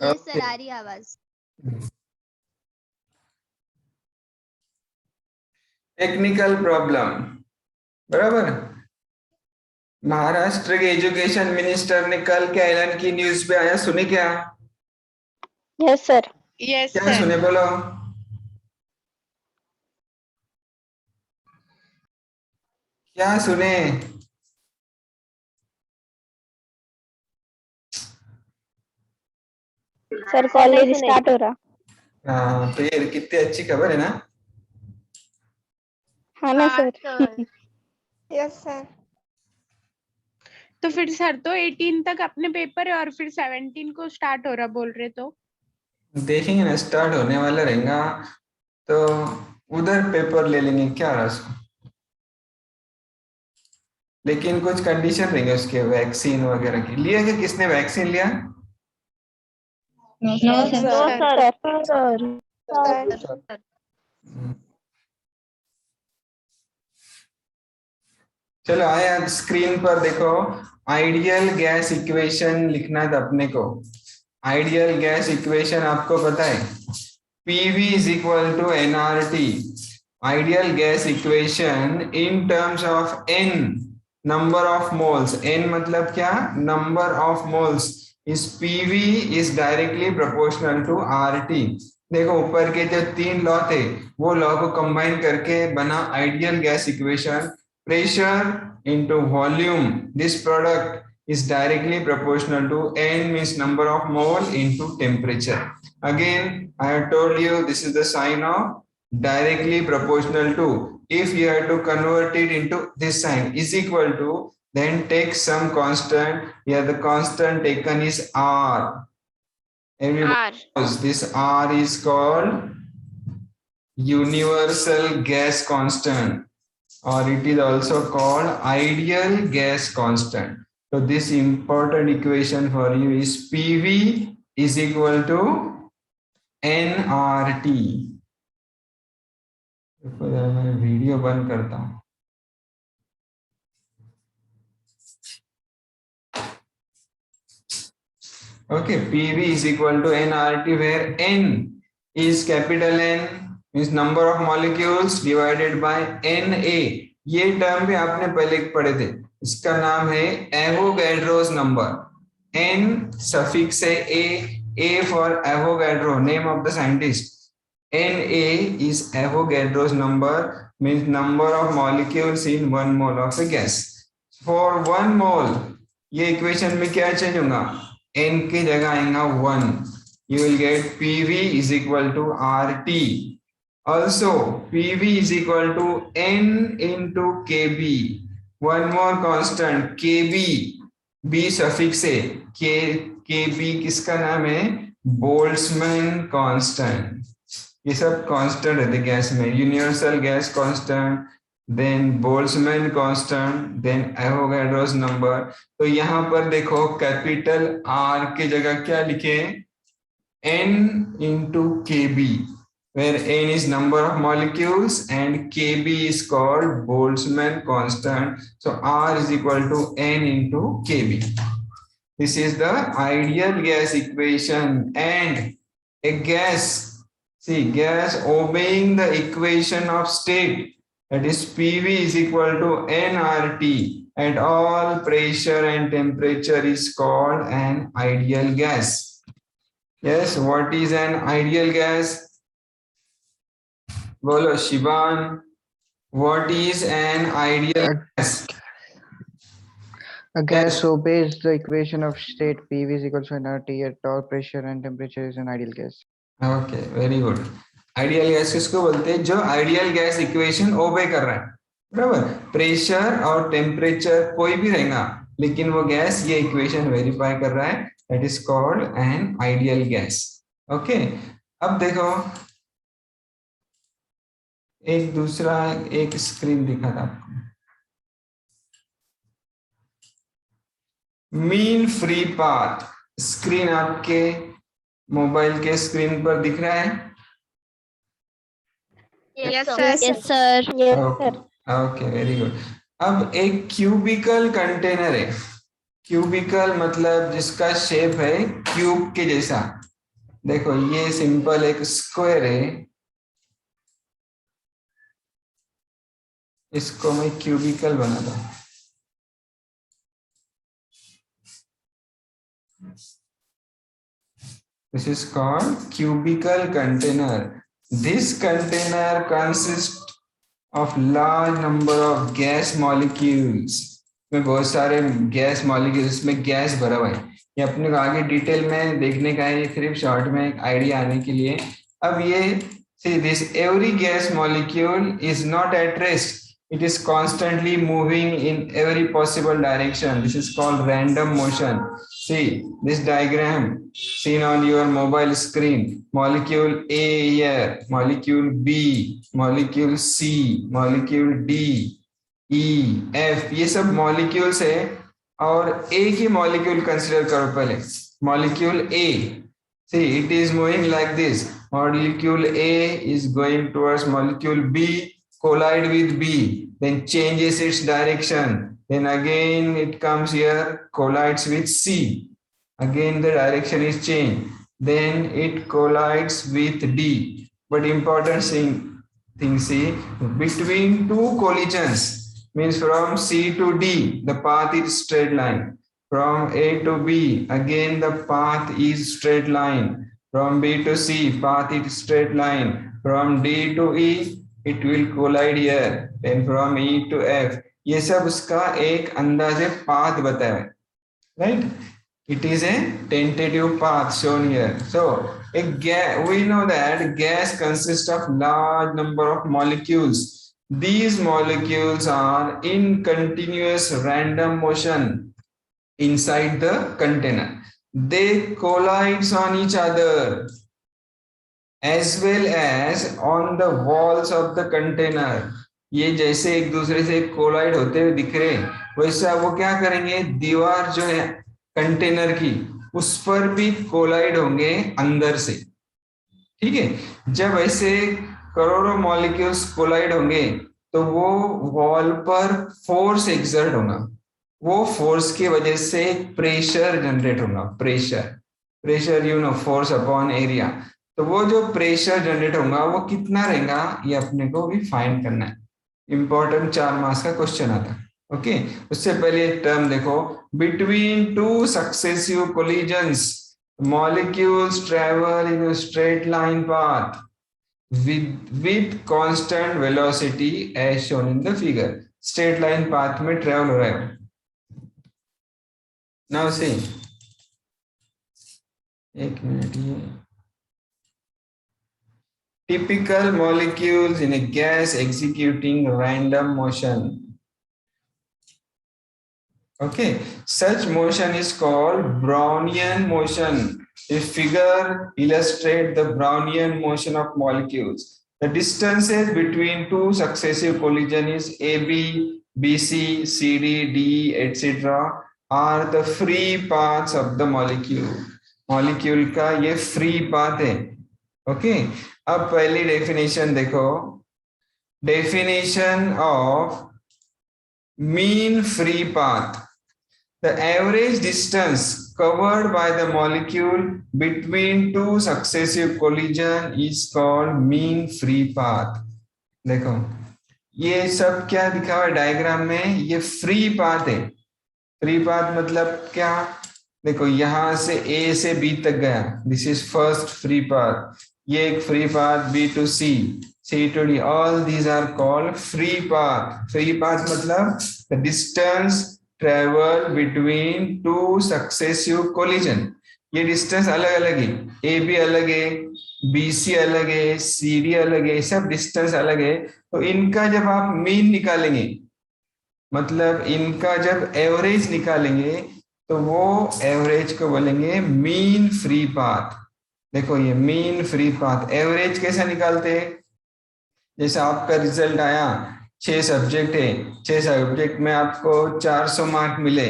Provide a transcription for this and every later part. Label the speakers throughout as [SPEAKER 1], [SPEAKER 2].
[SPEAKER 1] Yes sir, आ रही है आवाज।
[SPEAKER 2] टेक्निकल प्रॉब्लम, बराबर। महाराष्ट्र के एजुकेशन मिनिस्टर ने कल क्या ऐलान की, न्यूज पे आया, सुने क्या?
[SPEAKER 3] Yes sir.
[SPEAKER 4] यस
[SPEAKER 2] क्या
[SPEAKER 4] सर।
[SPEAKER 2] सुने, बोलो। क्या सुने?
[SPEAKER 3] सर कॉलेज स्टार्ट हो रहा।
[SPEAKER 2] हाँ, तो ये कितनी अच्छी खबर है ना।
[SPEAKER 3] हाँ ना सर।
[SPEAKER 4] Yes sir. तो फिर सर तो 18 तक अपने पेपर है और फिर 17 को स्टार्ट हो रहा बोल रहे तो।
[SPEAKER 2] देखेंगे ना, स्टार्ट होने वाला रहेगा तो उधर पेपर ले लेंगे, क्या रहा उसको। लेकिन कुछ कंडीशन रहेंगे उसके, वैक्सीन वगैरह की। लिया क्या, किसने वैक्सीन लिया?
[SPEAKER 3] No sir. सर
[SPEAKER 2] चलो आया, स्क्रीन पर देखो। आइडियल गैस इक्वेशन लिखना था अपने को। आइडियल गैस इक्वेशन आपको पता है, PV is equal to nRT. Ideal gas equation in terms of n number of moles. n मतलब क्या? Number of moles. इस PV is directly proportional to RT. देखो ऊपर के जो तीन लॉ थे, वो लॉ को कंबाइन करके बना ideal gas equation. Pressure into volume, this product is directly proportional to n means number of mole into temperature. Again, I have told you this is the sign of directly proportional to. If you have to convert it into this sign is equal to, then take some constant. Here the constant taken is R. Everybody knows this R is called universal gas constant, or it is also called ideal gas constant. So this important equation for you is PV is equal to nRT. देखो जरा मैं video बंद करता हूँ। Okay, PV is equal to nRT, where n is capital N means number of molecules divided by Na. ये term भी आपने पहले पढ़े थे, इसका नाम है एवोगैड्रोस नंबर। n सफिक्स है A for Avogadro, name of the scientist. Na is Avogadro's number, means number of molecules in 1 mole of a gas. For 1 mole, ये इक्वेशन में क्या चेंज होगा? n की जगह आएगा 1. You will get PV is equal to RT. Also, PV is equal to N into Kb. One more constant, Kb. B suffix है, Kb किसका नाम है? Boltzmann constant. ये सब कांस्टेंट रहते गैस में, universal gas constant, then Boltzmann constant, then Avogadro's number. तो यहाँ पर देखो कैपिटल R की जगह क्या लिखे? N into Kb, where N is number of molecules and Kb is called Boltzmann constant. So R is equal to N into Kb. This is the ideal gas equation, and a gas, see, gas obeying the equation of state, that is PV is equal to nRT at all pressure and temperature, is called an ideal gas. Yes, what is an ideal gas? Bolo Shivan, what is an ideal gas?
[SPEAKER 5] A gas obeys the equation of state PV is equal to nRT at all pressure and temperature is an ideal gas.
[SPEAKER 2] Okay, very good. Ideal gas किसको बोलते हैं? जो ideal gas equation ओबे कर रहा है, बराबर। Pressure और टेम्परेचर कोई भी रहेगा, लेकिन वो गैस ये इक्वेशन वेरीफाई कर रहा है, that is called an ideal gas. Okay, अब देखो एक दूसरा एक स्क्रीन दिखा था आपको, मीन फ्री पाथ। स्क्रीन आपके मोबाइल के स्क्रीन पर दिख रहा है?
[SPEAKER 1] Yes sir.
[SPEAKER 2] Okay, very good. अब एक क्यूबिकल कंटेनर है। क्यूबिकल मतलब जिसका शेप है क्यूब के जैसा, देखो ये सिंपल एक स्क्वायर है, इसको मैं क्यूबिकल बना दूं। This is called cubical container. This container consists of large number of gas molecules. में बहुत सारे गैस मॉलिक्यूल्स में गैस भरा हुआ है। ये अपने को आगे डिटेल में देखने का है, सिर्फ शॉर्ट में एक आइडिया आने के लिए। अब ये see this every gas molecule is not at rest. It is constantly moving in every possible direction. This is called random motion. See this diagram seen on your mobile screen. Molecule A here, molecule B, molecule C, molecule D, E, F, ये सब molecules है। और A की molecule consider करो पहले। Molecule A, see it is moving like this. Molecule A is going towards molecule B, collide with B, then changes its direction. Then again it comes here, collides with C. Again the direction is changed. Then it collides with D. But important thing see, between two collisions, means from C to D, the path is straight line. From A to B, again the path is straight line. From B to C, path is straight line. From D to E, it will collide here. Then from E to F, ये सब उसका एक अंदाजे path बताया है, right? It is a tentative path shown here. So we know that gas consists of large number of molecules. These molecules are in continuous random motion inside the container. They collide on each other as well as on the walls of the container. ये जैसे एक दूसरे से collide होते हुए दिख रहे हैं, वैसा वो क्या करेंगे, दीवार जो है कंटेनर की उस पर भी कोलाइड होंगे अंदर से। ठीक है, जब ऐसे करोड़ों मॉलिक्यूल्स कोलाइड होंगे तो वो वॉल पर फोर्स एक्सर्ट होगा। वो फोर्स की वजह से प्रेशर जनरेट होगा। Pressure you know, force upon area. तो वो जो प्रेशर जनरेट होगा वो कितना रहेगा, ये अपने को भी फाइंड करना है। इंपॉर्टेंट 4 मार्क्स का क्वेश्चन आता है। ओके, उससे पहले एक टर्म देखो, between two successive collisions molecules travel in a straight line path with constant velocity as shown in the figure. Straight line path में ट्रेवल हो रहा है। नाउ सी, एक मिनट, ये typical molecules in a gas executing random motion. Okay, such motion is called Brownian motion. This figure illustrates the Brownian motion of molecules. The distances between two successive collisions AB, BC, CD, D, etc. are the free paths of the molecule. Molecule का ये free path है। Okay, अब पहली definition देखो, definition of mean free path. The average distance covered by the molecule between two successive collision is called mean free path. देखो ये सब क्या दिखा हुआ है डायग्राम में, ये फ्री पाथ है। फ्री पाथ मतलब क्या, देखो यहां से A से B तक गया, this is first free path. ये एक free path B to C, C to D, all these are called free path. Free path मतलब the distance travel between two successive collision. ये डिस्टेंस अलग अलग है, ए बी अलग है, B C अलग है, सी डी अलग है, सब डिस्टेंस अलग है। तो इनका जब आप मीन निकालेंगे, मतलब इनका जब एवरेज निकालेंगे तो वो एवरेज को बोलेंगे मीन फ्री पाथ। देखो ये मीन फ्री पाथ, एवरेज कैसा निकालते हैं, जैसे आपका रिजल्ट आया 6 सब्जेक्ट है, 6 सब्जेक्ट में आपको 400 मार्क मिले,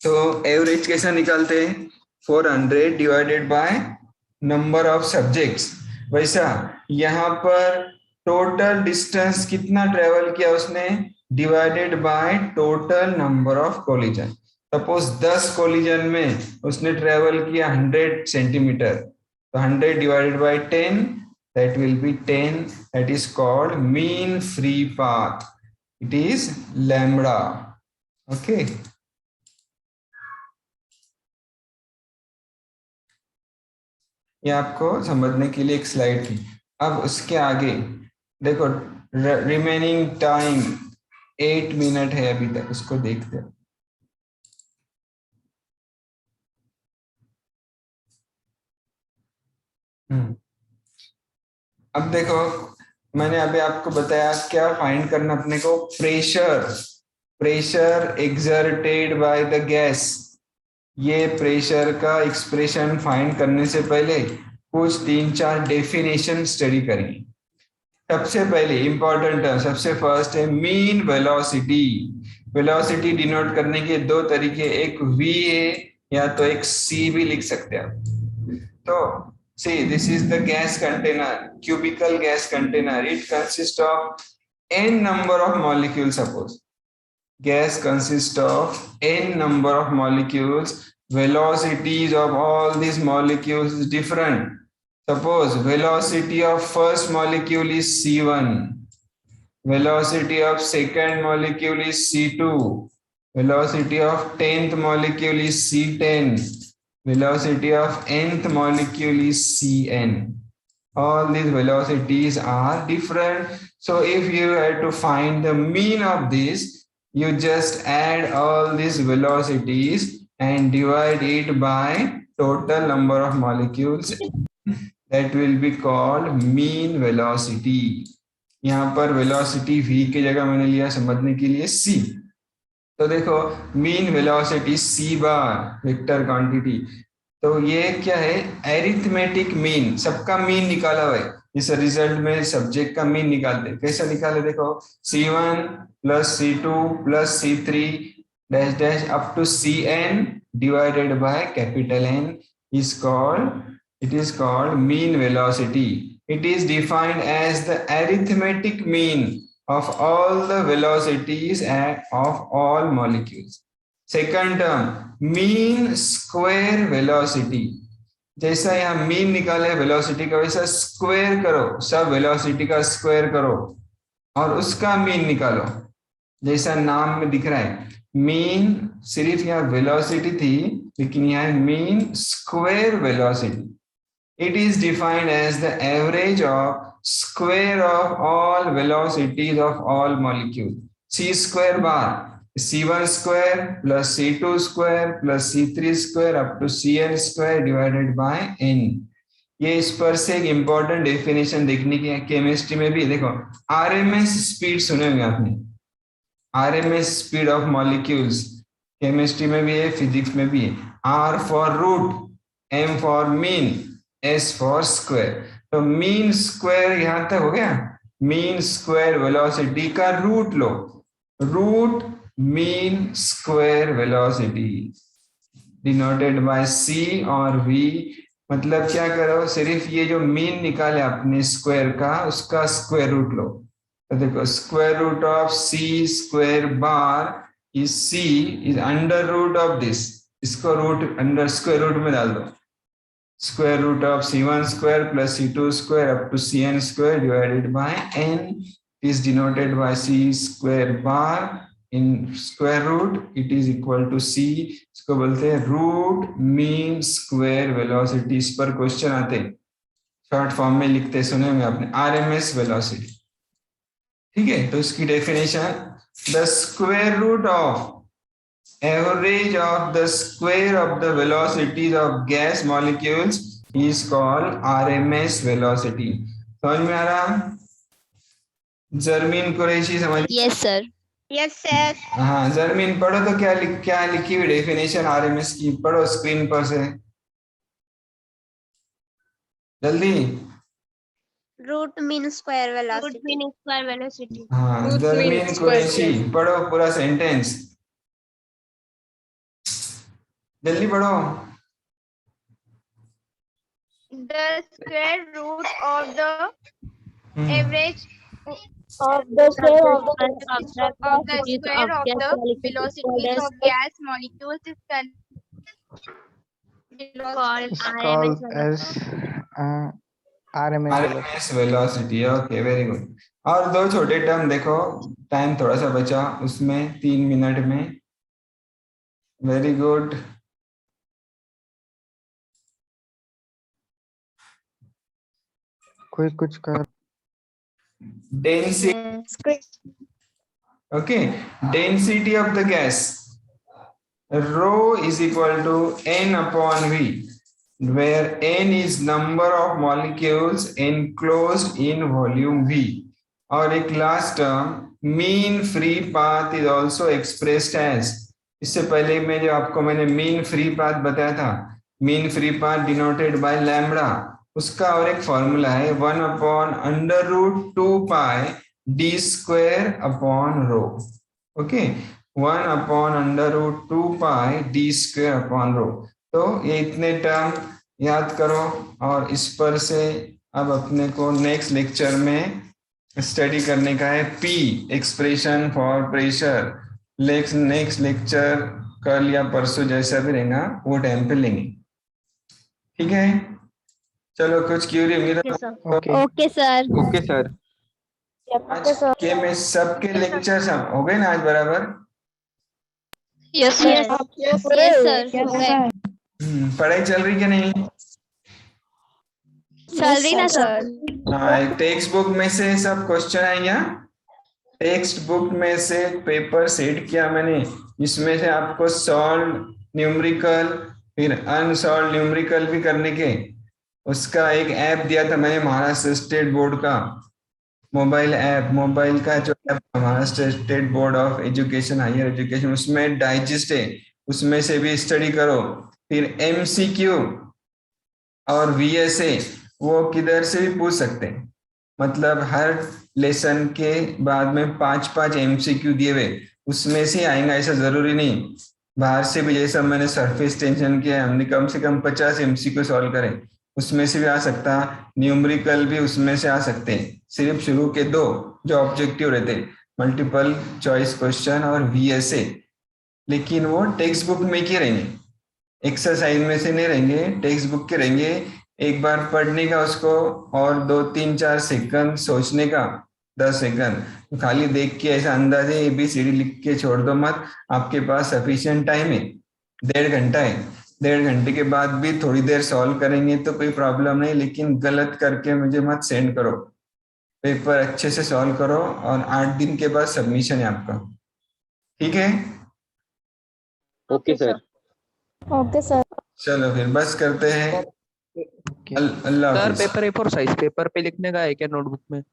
[SPEAKER 2] तो एवरेज कैसा निकालते हैं, 400 divided by number of subjects. वैसा यहाँ पर टोटल डिस्टेंस कितना ट्रेवल किया उसने, divided by total number of collision. Suppose 10 collision में उसने ट्रेवल किया 100 centimetre, So 100 divided by 10, that will be 10. That is called mean free path. It is lambda. Okay. ये आपको समझने के लिए एक स्लाइड थी. अब उसके आगे देखो, रिमेनिंग टाइम 8 मिनट है अभी तक, उसको देखते हैं. अब देखो, मैंने अभी आपको बताया क्या फाइंड करना अपने को. Pressure exerted by the gas. ये प्रेशर का एक्सप्रेशन फाइंड करने से पहले कुछ 3-4 डेफिनेशन स्टडी करेंगे. सबसे पहले इंपॉर्टेंट टर्म, सबसे फर्स्ट है मीन वेलोसिटी. वेलोसिटी डिनोट करने के दो तरीके, एक v है या तो एक c भी लिख सकते हैं आप. तो see, this is the gas container, cubical gas container. It consists of n number of molecules. Suppose gas consists of n number of molecules. Velocities of all these molecules is different. Suppose velocity of first molecule is c1, velocity of second molecule is c2, velocity of 10th molecule is c10, velocity of nth molecule is cn. All these velocities are different. So if you have to find the mean of this, you just add all these velocities and divide it by total number of molecules. That will be called mean velocity. यहाँ पर velocity v की जगह मैंने लिया समझने के लिए c. तो देखो मीन वेलोसिटी c बार वेक्टर क्वांटिटी. तो ये क्या है, एरिथमेटिक मीन. सबका मीन निकाला हुआ है. इस रिजल्ट में सब्जेक्ट का मीन निकालते. कैसे निकाले देखो, c1 plus c2 plus c3 dash dash up to cn divided by capital N is called, it is called mean velocity. It is defined as the arithmetic mean of all the velocities of all molecules. Second term, mean square velocity. जैसा यहाँ mean निकाले velocity का, वैसा square करो, सब velocity का square करो और उसका मीन निकालो. जैसा नाम में दिख रहा है, मीन सिर्फ यहाँ वेलोसिटी थी, लेकिन यहाँ mean square velocity. It is defined as the average of square of all velocities of all molecules. C square bar, C1 square plus C2 square plus C3 square up to Cn square divided by n. ये इस पर से एक important definition देखने की है chemistry में भी. देखो RMS स्पीड सुने होंगे आपने, RMS speed of molecules. Chemistry में भी है, फिजिक्स में भी है. R for root, M for mean, S for square. तो मीन स्क्वायर यहां तक हो गया. मीन स्क्वायर वेलोसिटी का रूट लो, root mean square velocity denoted by C और V. मतलब क्या करो, सिर्फ ये जो मीन निकाले आपने स्क्वायर का, उसका स्क्वायर रूट लो. तो देखो square root of C square bar is C is under root of this. इसको रूट अंडर स्क्वायर रूट में डाल दो. Square root of C1 square plus C2 square up to Cn square divided by n is denoted by C square bar in square root. It is equal to C. इसको बोलते हैं root mean square velocity. इस पर question आते हैं, short form में लिखते सुने होंगे आपने, RMS वेलोसिटी. ठीक है, तो इसकी definition, the square root of average of the square of the velocities of gas molecules is called RMS velocity. समझ में आ रहा? जर्मीन कुरैशी समझ?
[SPEAKER 1] Yes, sir.
[SPEAKER 3] Yes, sir.
[SPEAKER 2] हाँ जर्मीन पढ़ो तो क्या लिखी हुई डेफिनेशन RMS की, पढ़ो स्क्रीन पर से जल्दी.
[SPEAKER 3] Root mean square velocity.
[SPEAKER 2] हाँ जर्मीन कुरैशी पढ़ो पूरा सेंटेंस, जल्दी पढ़ो.
[SPEAKER 3] The square root of the average
[SPEAKER 6] of the square of the
[SPEAKER 3] velocities of gas molecules is
[SPEAKER 5] It's called as RMS velocity.
[SPEAKER 2] RMS velocity, okay very good. और दो छोटे term देखो, time थोड़ा सा बचा उसमें 3 मिनट में, वेरी गुड।
[SPEAKER 5] कोई कुछ कर
[SPEAKER 2] density, okay, density of the gas rho is equal to n upon v, where n is number of molecules enclosed in volume v. और एक last term mean free path is also expressed as, इससे पहले में जो आपको मैंने mean free path बताया था, mean free path denoted by lambda, उसका और एक फॉर्मूला है 1 upon under root 2 pi D square upon rho, okay, 1 upon under root 2 pi D square upon rho. तो ये इतने टर्म याद करो, और इस पर से अब अपने को नेक्स्ट लेक्चर में स्टडी करने का है P, expression for pressure. Next lecture कल या परसों जैसा भी रहेगा वो टाइम पे लेंगे, ठीक है। चलो कुछ क्यूरी होंगी तो
[SPEAKER 1] ओके सर।
[SPEAKER 5] Okay sir.
[SPEAKER 2] आज के में सबके लेक्चर सब हो गए ना आज बराबर?
[SPEAKER 1] Yes sir. Yes sir.
[SPEAKER 2] पढ़ाई चल रही कि नहीं?
[SPEAKER 1] चल रही ना सर।
[SPEAKER 2] हाँ, टेक्स्ट बुक में से सब क्वेश्चन आएंगे। टेक्स्ट बुक में से पेपर सेट किया मैंने, इसमें से आपको सॉल्व न्यूमेरिकल फिर अनसॉल्व न्यूमेरिकल भी करने के, उसका एक ऐप दिया था मैंने महाराष्ट्र स्टेट बोर्ड का मोबाइल ऐप, मोबाइल का जो app Maharashtra state board of education higher education, उसमें डाइजेस्ट है, उसमें से भी स्टडी करो। फिर एमसीक्यू और वीएसए वो किधर से भी पूछ सकते हैं, मतलब हर लेसन के बाद में 5-5 एमसीक्यू दिए हुए, उसमें से आएगा ऐसा जरूरी नहीं, बाहर से भी, जैसा मैंने सरफेस टेंशन किया हमने कम से कम 50 एमसीक्यू सॉल्व करे, उसमें से भी आ सकता, न्यूमेरिकल भी उसमें से आ सकते हैं। सिर्फ शुरू के 2 जो ऑब्जेक्टिव रहते, मल्टीपल चॉइस क्वेश्चन और वीएसए, लेकिन वो टेक्स्ट बुक में ही रहेंगे, एक्सरसाइज में से नहीं रहेंगे, टेक्स्ट बुक के रहेंगे। एक बार पढ़ने का उसको और 2-3-4 सेकंड सोचने का, 10 सेकंड खाली देख के ऐसा अंदाजे ABCD लिख के छोड़ दो मत, आपके पास सफिशिएंट टाइम है, 1.5 घंटा है, 1.5 घंटे के बाद भी थोड़ी देर सॉल्व करेंगे तो कोई प्रॉब्लम नहीं, लेकिन गलत करके मुझे मत सेंड करो, पेपर अच्छे से सॉल्व करो और 8 दिन के बाद सबमिशन है आपका, ठीक है?
[SPEAKER 7] Okay sir.
[SPEAKER 6] Okay sir.
[SPEAKER 2] चलो फिर बस करते हैं, अल्लाह
[SPEAKER 7] सर
[SPEAKER 2] हाफिज।
[SPEAKER 7] पेपर A4 साइज पेपर पे लिखने का है क्या नोटबुक में?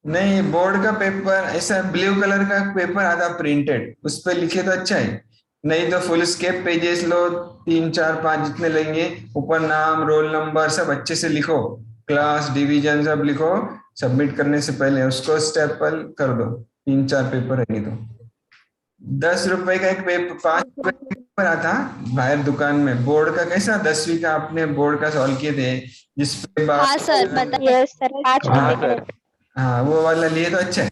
[SPEAKER 2] नहीं, बोर्ड का पेपर ऐसा ब्लू कलर का पेपर आता प्रिंटेड, उस पर लिखे तो अच्छा है, नहीं तो फुल स्केप पेजेस लो, 3-4-5 जितने लेंगे, ऊपर नाम रोल नंबर सब अच्छे से लिखो, क्लास डिवीजन सब लिखो, सबमिट करने से पहले उसको स्टेपल कर दो, 3-4 पेपर रहेंगे तो 10 रुपए का एक पेपर, 5 रुपए का पेपर आता बाहर दुकान में, बोर्ड का कैसा 10वीं का आपने बोर्ड का सॉल्व किए थे जिसपे
[SPEAKER 1] हाँ सर, पता है।
[SPEAKER 6] Yes sir. 5
[SPEAKER 7] हाँ
[SPEAKER 6] रुपए
[SPEAKER 7] सर।
[SPEAKER 2] हाँ वो वाला लिए तो अच्छा है।